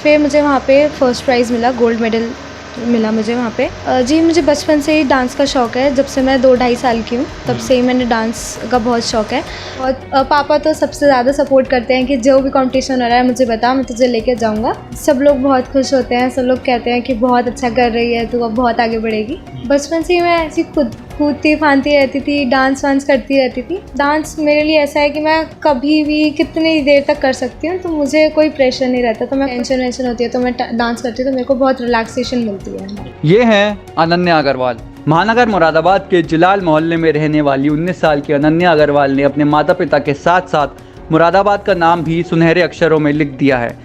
फिर मुझे वहाँ पे फर्स्ट प्राइज़ मिला, गोल्ड मेडल मिला मुझे वहाँ पे। जी, मुझे बचपन से ही डांस का शौक़ है। जब से मैं 2-2.5 साल की हूँ तब से ही मैंने डांस का बहुत शौक़ है। और पापा तो सबसे ज़्यादा सपोर्ट करते हैं कि जो भी कंपटीशन हो रहा है मुझे बता, मैं तुझे लेके जाऊँगा। सब लोग बहुत खुश होते हैं, सब लोग कहते हैं कि बहुत अच्छा कर रही है तू, अब बहुत आगे बढ़ेगी। बचपन से ही मैं ऐसी कूदती फांदती रहती थी, डांस वांस करती रहती थी। डांस मेरे लिए ऐसा है कि मैं कभी भी कितनी देर तक कर सकती हूँ, तो मुझे कोई प्रेशर नहीं रहता। तो मैं टेंशन वेंशन होती है तो मैं डांस करती हूँ तो मेरे को बहुत रिलैक्सेशन मिलती है। ये हैं अनन्या अग्रवाल। महानगर मुरादाबाद के जिलाल मोहल्ले में रहने वाली 19 साल की अनन्या अग्रवाल ने अपने माता पिता के साथ साथ मुरादाबाद का नाम भी सुनहरे अक्षरों में लिख दिया है।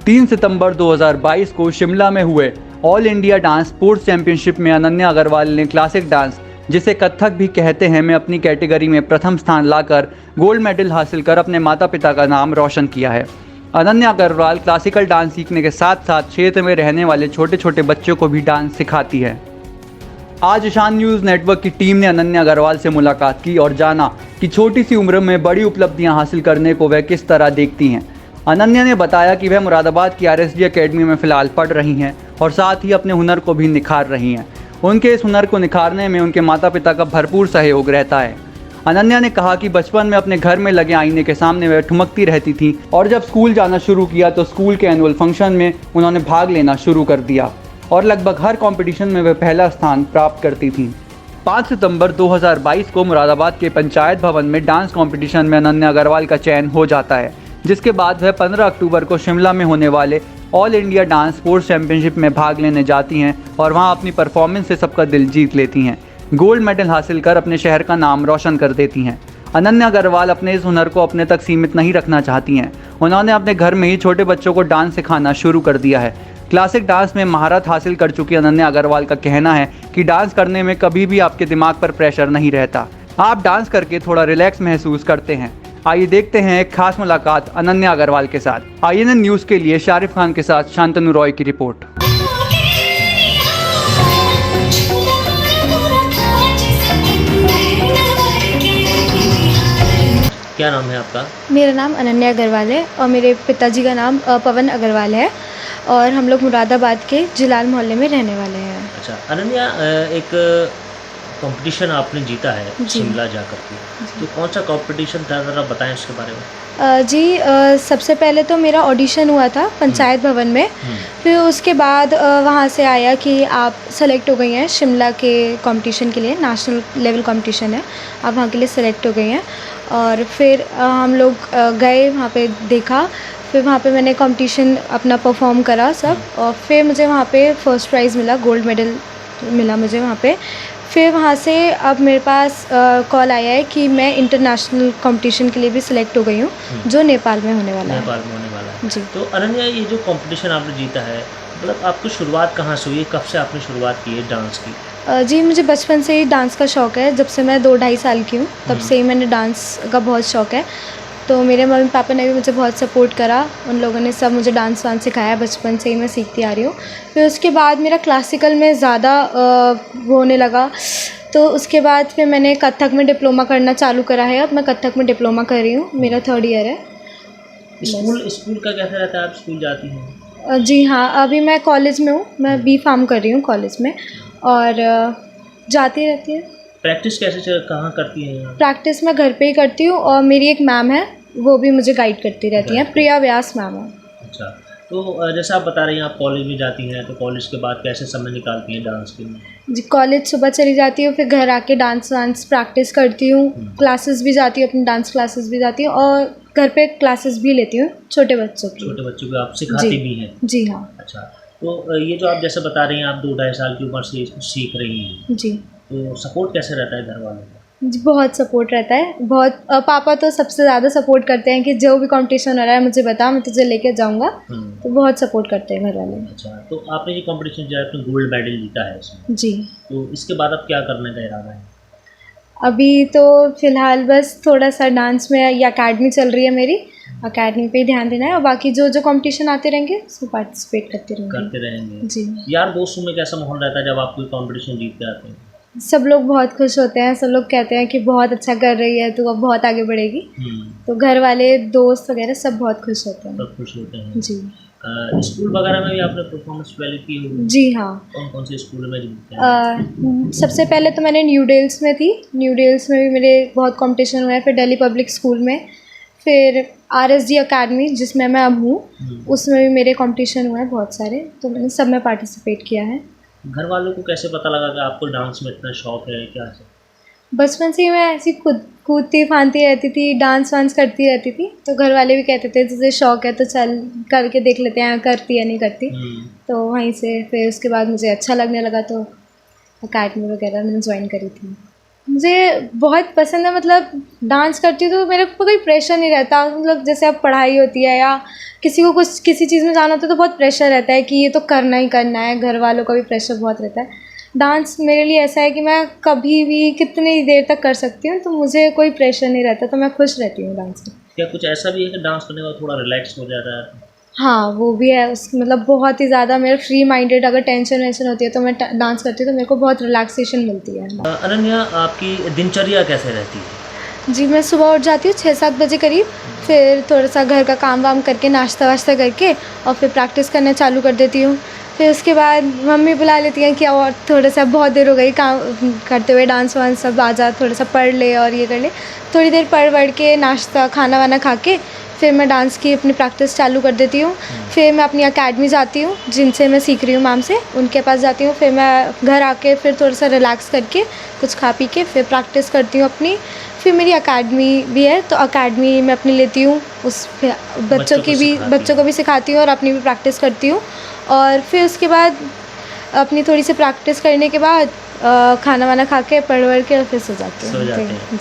3 सितंबर 2022 को शिमला में हुए all India dance sports championship में अनन्या अग्रवाल ने क्लासिक डांस, जिसे कथक भी कहते हैं, में अपनी कैटेगरी में प्रथम स्थान लाकर गोल्ड मेडल हासिल कर अपने माता पिता का नाम रोशन किया है। अनन्या अग्रवाल क्लासिकल डांस सीखने के साथ साथ क्षेत्र में रहने वाले छोटे छोटे बच्चों को भी डांस सिखाती है। आज ईशान न्यूज़ नेटवर्क की टीम ने अनन्या अग्रवाल से मुलाकात की और जाना कि छोटी सी उम्र में बड़ी उपलब्धियां हासिल करने को वह किस तरह देखती हैं। अनन्या ने बताया कि वह मुरादाबाद की RSD अकेडमी में फ़िलहाल पढ़ रही हैं और साथ ही अपने हुनर को भी निखार रही हैं। उनके इस हुनर को निखारने में उनके माता पिता का भरपूर सहयोग रहता है। अनन्या ने कहा कि बचपन में अपने घर में लगे आईने के सामने वह ठुमकती रहती थी और जब स्कूल जाना शुरू किया तो स्कूल के एनुअल फंक्शन में उन्होंने भाग लेना शुरू कर दिया और लगभग हर कंपटीशन में वह पहला स्थान प्राप्त करती थी। 5 सितंबर 2022 को मुरादाबाद के पंचायत भवन में डांस कंपटीशन में अनन्या अग्रवाल का चयन हो जाता है, जिसके बाद वह 15 अक्टूबर को शिमला में होने वाले all India dance sports championship में भाग लेने जाती हैं और वहां अपनी परफॉर्मेंस से सबका दिल जीत लेती हैं। गोल्ड मेडल हासिल कर अपने शहर का नाम रोशन कर देती हैं। अनन्या अग्रवाल अपने इस हुनर को अपने तक सीमित नहीं रखना चाहती हैं। उन्होंने अपने घर में ही छोटे बच्चों को डांस सिखाना शुरू कर दिया है। क्लासिक डांस में महारत हासिल कर चुकी अनन्या अग्रवाल का कहना है कि डांस करने में कभी भी आपके दिमाग पर प्रेशर नहीं रहता। आप डांस करके थोड़ा रिलैक्स महसूस करते हैं। आइए देखते हैं एक खास मुलाकात अनन्या अग्रवाल के साथ। INN न्यूज़ के लिए शारिफ खान के साथ शांतनु रॉय की रिपोर्ट। क्या नाम है आपका? मेरा नाम अनन्या अग्रवाल है और मेरे पिताजी का नाम पवन अग्रवाल है और हम लोग मुरादाबाद के जिलाल मोहल्ले में रहने वाले हैं। अच्छा अनन्या, एक कंपटीशन आपने जीता है शिमला जाकर के, तो कौन सा कंपटीशन था, ज़रा बताएं उसके बारे में। जी, सबसे पहले तो मेरा ऑडिशन हुआ था पंचायत भवन में। फिर उसके बाद वहाँ से आया कि आप सेलेक्ट हो गई हैं शिमला के कंपटीशन के लिए, नेशनल लेवल कंपटीशन है, आप वहाँ के लिए सेलेक्ट हो गई हैं। और फिर हम लोग गए वहाँ पे, देखा, फिर वहाँ पे मैंने कंपटीशन अपना परफॉर्म करा सब, और फिर मुझे वहाँ पे फर्स्ट प्राइज़ मिला, गोल्ड मेडल मिला मुझे वहाँ पे। फिर वहाँ से अब मेरे पास कॉल आया है कि मैं इंटरनेशनल कंपटीशन के लिए भी सिलेक्ट हो गई हूँ, जो नेपाल में होने वाला है। नेपाल में होने वाला है जी। तो अनन्या, ये जो कंपटीशन आपने जीता है, मतलब आपको शुरुआत कहाँ से हुई, कब से आपने शुरुआत की है डांस की? जी, मुझे बचपन से ही डांस का शौक़ है। जब से मैं 2-2.5 साल की हूँ तब से ही मैंने डांस का बहुत शौक़ है। तो मेरे मम्मी पापा ने भी मुझे बहुत सपोर्ट करा, उन लोगों ने सब मुझे डांस वांस सिखाया, बचपन से ही मैं सीखती आ रही हूँ। फिर उसके बाद मेरा क्लासिकल में ज़्यादा वो होने लगा, तो उसके बाद फिर मैंने कथक में डिप्लोमा करना चालू करा है। अब मैं कथक में डिप्लोमा कर रही हूँ, मेरा 3rd ईयर है। स्कूल का कैसा रहता है, आप स्कूल जाती हैं? जी हाँ, अभी मैं कॉलेज में हूँ, मैं B.Pharm कर रही हूँ कॉलेज में, और जाती रहती है। प्रैक्टिस कैसे कहाँ करती हैं? प्रैक्टिस मैं घर पे ही करती हूँ और मेरी एक मैम है, वो भी मुझे गाइड करती रहती हैं, प्रिया व्यास मैम है। अच्छा, तो जैसा आप बता रही हैं आप कॉलेज में जाती हैं, तो कॉलेज के बाद कैसे समय निकालती हैं डांस के लिए? जी, कॉलेज सुबह चली जाती हूँ, फिर घर आके डांस वांस प्रैक्टिस करती हूँ, क्लासेस भी जाती हूँ, अपनी डांस क्लासेस भी जाती हूँ और घर पे क्लासेस भी लेती हूँ छोटे बच्चों की। छोटे बच्चों को आप सिखाती भी हैं? जी हाँ। अच्छा, तो ये जो आप जैसे बता रही हैं, आप 2-2.5 साल की उम्र से सीख रही हैं, जी, तो सपोर्ट कैसे रहता है घर वालों का? जी, बहुत सपोर्ट रहता है, बहुत। पापा तो सबसे ज़्यादा सपोर्ट करते हैं कि जो भी कंपटीशन हो रहा है मुझे बता, मैं तुझे लेके जाऊँगा। तो बहुत सपोर्ट करते हैं घर वाले। अच्छा, तो आपने ये कंपटीशन जो है आपने गोल्ड मेडल जीता है इसमें, जी। तो इसके बाद अब क्या करने का इरादा है? अभी तो फ़िलहाल बस थोड़ा सा डांस में, ये अकेडमी चल रही है मेरी, अकेडमी पे ही ध्यान देना है और बाकी जो जो कंपटीशन आते रहेंगे उसमें पार्टिसिपेट करते रहेंगे। जी। यार दोस्तों में कैसा माहौल रहता है जब आप कोई कंपटीशन जीत के आते हैं? सब लोग बहुत खुश होते हैं, सब लोग कहते हैं कि बहुत अच्छा कर रही है तू, अब बहुत आगे बढ़ेगी। तो घर वाले, दोस्त वगैरह सब बहुत खुश होते हैं। सब खुश होते हैं। जी। स्कूल वगैरह में भी आपने परफॉर्मेंस पहले की होगी? जी हाँ। कौन कौन से स्कूल में जीते? सबसे पहले तो मैंने न्यू डेल्स में थी। न्यू डेल्स में भी मेरे बहुत कंपटीशन हुए हैं। फिर दिल्ली पब्लिक स्कूल में, फिर RSD अकेडमी जिसमें मैं अब हूँ, उसमें भी मेरे कंपटीशन हुए हैं बहुत सारे, तो मैंने सब में पार्टिसिपेट किया है। घर वालों को कैसे पता लगा कि आपको डांस में इतना शौक है, क्या है? बचपन से ही मैं ऐसी कूदती फांदती रहती थी, डांस वांस करती रहती थी, तो घर वाले भी कहते थे तुझे शौक है तो चल करके देख लेते हैं करती है नहीं करती। तो वहीं से फिर उसके बाद मुझे अच्छा लगने लगा, तो अकेडमी वगैरह मैंने ज्वाइन करी थी। मुझे बहुत पसंद है, मतलब डांस करती हूँ तो मेरे को कोई प्रेशर नहीं रहता। मतलब जैसे अब पढ़ाई होती है या किसी को कुछ किसी चीज़ में जाना होता है तो बहुत प्रेशर रहता है कि ये तो करना ही करना है, घर वालों का भी प्रेशर बहुत रहता है। डांस मेरे लिए ऐसा है कि मैं कभी भी कितनी देर तक कर सकती हूँ, तो मुझे कोई प्रेशर नहीं रहता, तो मैं खुश रहती हूँ डांस में। क्या कुछ ऐसा भी है कि डांस करने के बाद थोड़ा रिलैक्स हो जाता है? हाँ, वो भी है। उस मतलब बहुत ही ज़्यादा मेरा फ्री माइंडेड, अगर टेंशन वेंशन होती है तो मैं डांस करती हूँ तो मेरे को बहुत रिलैक्सेशन मिलती है। अनन्या, आपकी दिनचर्या कैसे रहती है? जी, मैं सुबह उठ जाती हूँ 6-7 बजे करीब, फिर थोड़ा सा घर का काम वाम करके नाश्ता वाश्ता करके और फिर प्रैक्टिस करना चालू कर देती हूँ। फिर उसके बाद मम्मी बुला लेती हैं कि और थोड़ा सा बहुत देर हो गई काम करते हुए, डांस वांस सब आ जा, थोड़ा सा पढ़ ले और ये कर ले। थोड़ी देर पढ़ के नाश्ता खाना वाना खा के फिर मैं डांस की अपनी प्रैक्टिस चालू कर देती हूँ। फिर मैं अपनी अकेडमी जाती हूँ जिनसे मैं सीख रही हूँ मैम से, उनके पास जाती हूँ। फिर मैं घर आके फिर थोड़ा सा रिलैक्स करके कुछ खा पी के फिर प्रैक्टिस करती हूँ अपनी। फिर मेरी अकेडमी भी है तो अकेडमी में अपनी लेती हूँ, उस बच्चों को भी सिखाती हूँ और अपनी भी प्रैक्टिस करती हूँ। और फिर उसके बाद अपनी थोड़ी सी प्रैक्टिस करने के बाद खाना वाना खा के पढ़ वढ़ के और फिर सो जाती हूँ।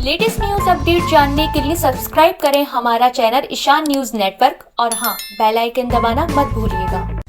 लेटेस्ट न्यूज अपडेट जानने के लिए सब्सक्राइब करें हमारा चैनल ईशान न्यूज नेटवर्क और हाँ, बेल आइकन दबाना मत भूलिएगा।